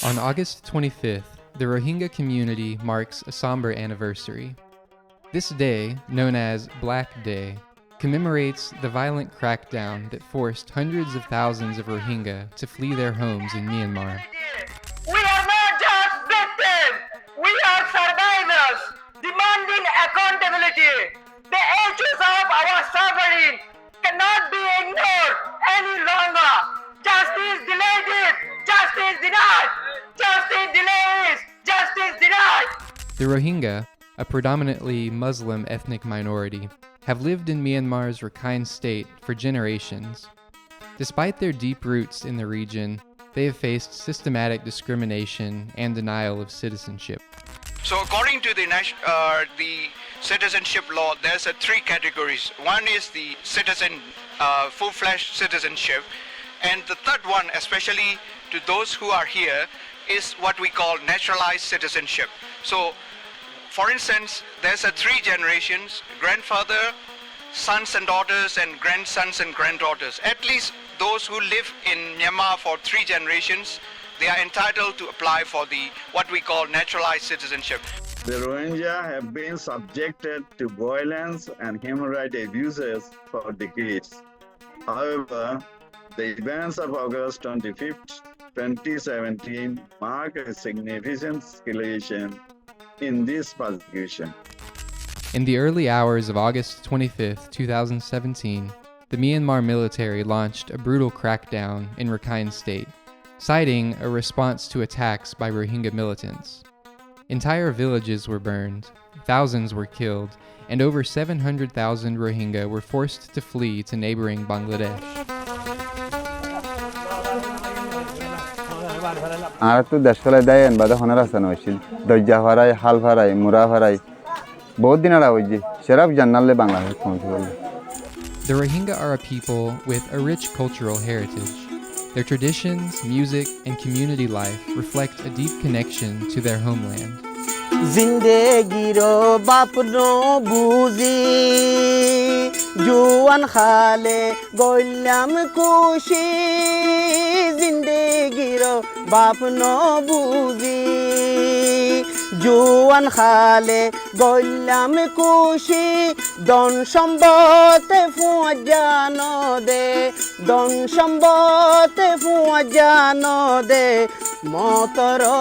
On August 25th, the Rohingya community marks a somber anniversary. This day, known as Black Day, commemorates the violent crackdown that forced hundreds of thousands of Rohingya to flee their homes in Myanmar. We are not just victims, we are survivors, demanding accountability. The issues of our suffering cannot be ignored any longer. Justice delayed, justice denied, justice delays, justice denied. The Rohingya, a predominantly Muslim ethnic minority, have lived in Myanmar's Rakhine state for generations. Despite their deep roots in the region, they have faced systematic discrimination and denial of citizenship. So according to the citizenship law, there's three categories. One is the full-fledged citizenship, and the third one, especially to those who are here, is what we call naturalized citizenship. So, for instance, there's three generations: grandfather, sons and daughters, and grandsons and granddaughters. At least those who live in Myanmar for three generations, they are entitled to apply for what we call naturalized citizenship. The Rohingya have been subjected to violence and human rights abuses for decades. However, the events of August 25th, 2017 mark a significant escalation in this persecution. In the early hours of August 25th, 2017, the Myanmar military launched a brutal crackdown in Rakhine State, citing a response to attacks by Rohingya militants. Entire villages were burned, thousands were killed, and over 700,000 Rohingya were forced to flee to neighboring Bangladesh. আর তো দেশ ফেলায় দেয় বাদা honours আছে না হইছিল দজ্জা ফারাই হাল ফারাই মুরা ফারাই বহুত দিন আড়া হইজি সেরাব জান্নালে বাংলাদেশ পৌঁছে গেল The Rohingya are a people with a rich cultural heritage. Their traditions, music, and community life reflect a deep connection to their homeland. जिंदगीरो बाप नो बुझी जुआन खाले गोल्याम खुशी जिंदगीरो बाप नो बुझी जुआन खाले गोल्याम खुशी दन सम्बते फुआ जानो दे दन सम्बते फुआ जानो दे मतरो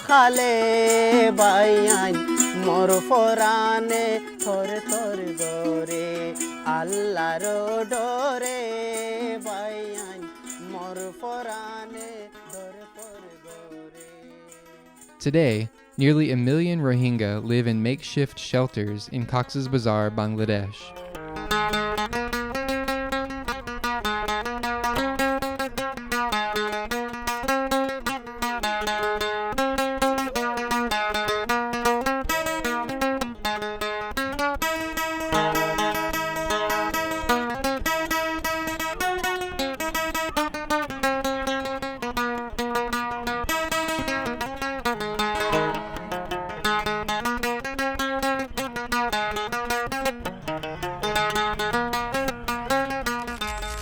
खाले बायान मोर फराने थर थर गोरे आल्लारो डोरे बायान मोर फराने थर थर गोरे. Today, nearly 1 million Rohingya live in makeshift shelters in Cox's Bazar, Bangladesh.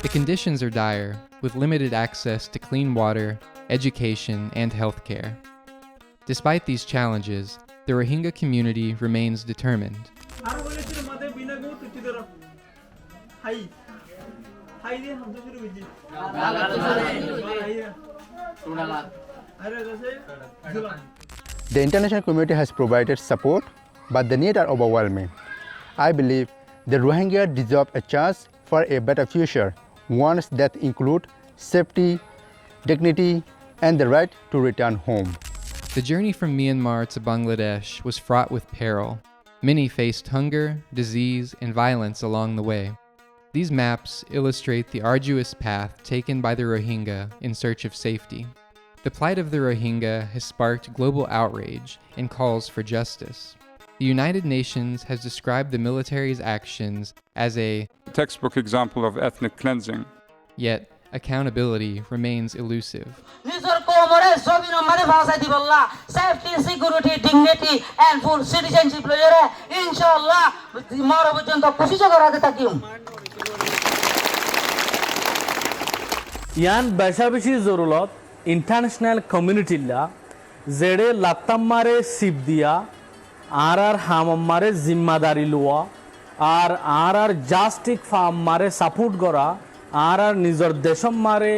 The conditions are dire, with limited access to clean water, education, and healthcare. Despite these challenges, the Rohingya community remains determined. The international community has provided support, but the needs are overwhelming. I believe the Rohingya deserve a chance for a better future, ones that include safety, dignity, and the right to return home. The journey from Myanmar to Bangladesh was fraught with peril. Many faced hunger, disease, and violence along the way. These maps illustrate the arduous path taken by the Rohingya in search of safety. The plight of the Rohingya has sparked global outrage and calls for justice. The United Nations has described the military's actions as a textbook example of ethnic cleansing. Yet, accountability remains elusive. Safety, security, dignity, and full citizenship. Inshallah, ইয়ান বেশা বেশি জরুরত international কমিউনিটিলা जेड़े लात्ता मारे SIP दिया are हाम मारे जिम्मेदारी लुआ आर जास्टिक फार्म मारे सपोर्ट करा आर निजर देशम मारे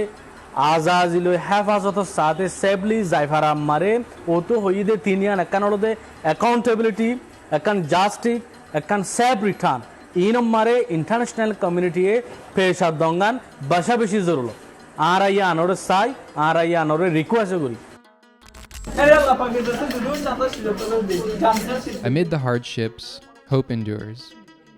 आजाजिलो हेफाजत साथे सेफली जायफारा मारे ओ तो होई दे तीनियान एकानोदे अकाउंटेबिलिटी एकान जास्टिक एकान सेफ रिटर्न इन मारे इंटरनेशनल कम्युनिटी पेशा दंगान बशा बेशी जरूर आर या आनोरे साई आर या आनोरे रिक्वेस्ट करी Amid the hardships, hope endures.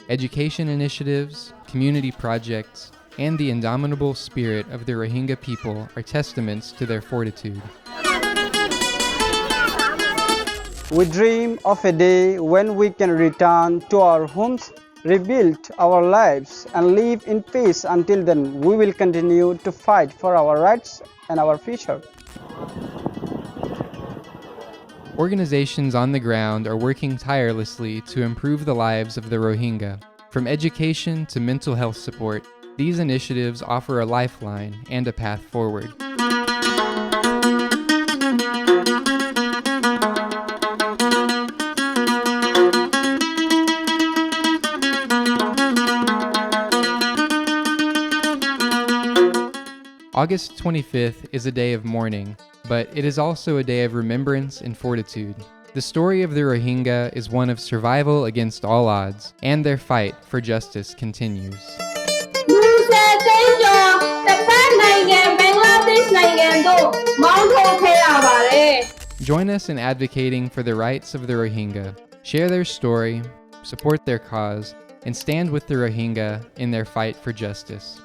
Education initiatives, community projects, and the indomitable spirit of the Rohingya people are testaments to their fortitude. We dream of a day when we can return to our homes, rebuild our lives, and live in peace. Until then, we will continue to fight for our rights and our future. Organizations on the ground are working tirelessly to improve the lives of the Rohingya. From education to mental health support, these initiatives offer a lifeline and a path forward. August 25th is a day of mourning, but it is also a day of remembrance and fortitude. The story of the Rohingya is one of survival against all odds, and their fight for justice continues. Join us in advocating for the rights of the Rohingya. Share their story, support their cause, and stand with the Rohingya in their fight for justice.